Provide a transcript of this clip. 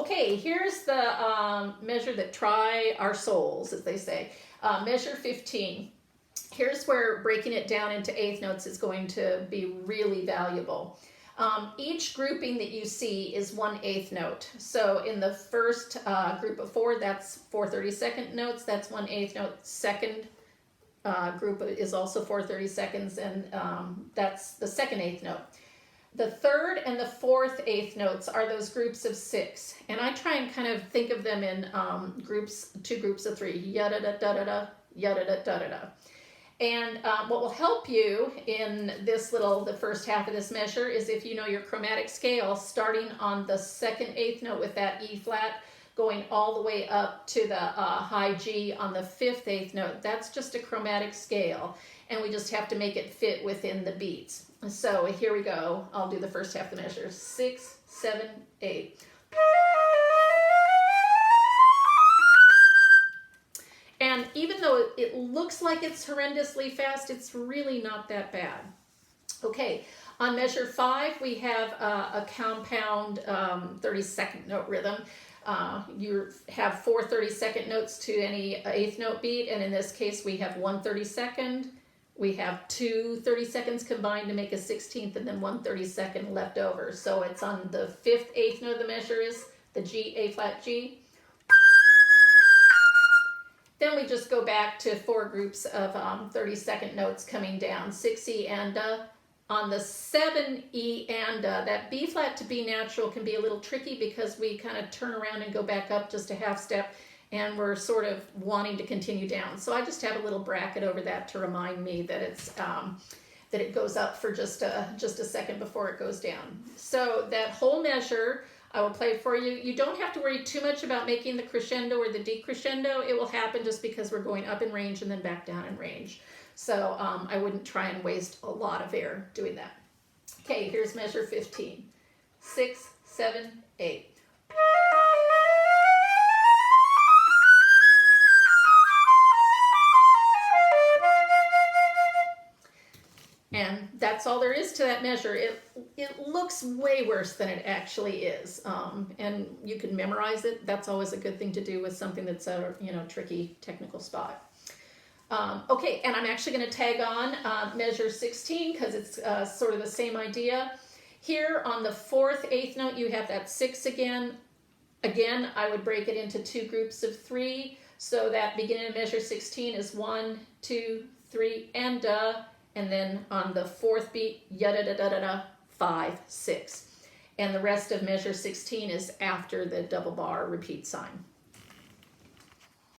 Okay, here's the measure that try our souls, as they say. Measure 15. Here's where breaking it down into eighth notes is going to be really valuable. Each grouping that you see is 1/8 note. So in the first group of 4, that's 4/32 notes. That's 1/8 note. Second group is also 4/32, and that's the second eighth note. The third and the fourth eighth notes are those groups of 6, and I try and kind of think of them in two groups of 3. Yada da da da da, yada da da da da. And what will help you in the first half of this measure is if you know your chromatic scale, starting on the second eighth note with that E flat, going all the way up to the high G on the 5th eighth note. That's just a chromatic scale, and we just have to make it fit within the beats. So here we go. I'll do the first half of the measure. 6, 7, 8. And even though it looks like it's horrendously fast, it's really not that bad. Okay, on measure 5, we have a compound 32nd note rhythm. You have 4 32nd notes to any eighth note beat, and in this case we have 1 32nd. We have 2 32nds combined to make a 16th, and then 1 32nd left over. So it's on the 5th eighth note of the measure is the G, A flat G. Then we just go back to 4 groups of 32nd notes coming down. 6 E and on the 7 E and that B flat to B natural can be a little tricky because we kind of turn around and go back up just a half step, and we're sort of wanting to continue down. So I just have a little bracket over that to remind me that it's that it goes up for just a second before it goes down. So that whole measure I will play for you. You don't have to worry too much about making the crescendo or the decrescendo. It will happen just because we're going up in range and then back down in range. So I wouldn't try and waste a lot of air doing that. Okay, here's measure 15. 6, 7, 8. And that's all there is to that measure. It looks way worse than it actually is, and you can memorize it. That's always a good thing to do with something that's a tricky technical spot. Okay, and I'm actually going to tag on measure 16 because it's sort of the same idea. Here on the 4th eighth note, you have that 6 again. Again, I would break it into 2 groups of 3. So that beginning of measure 16 is 1, 2, 3, and then on the 4th beat, yada da da da da, 5, 6. And the rest of measure 16 is after the double bar repeat sign.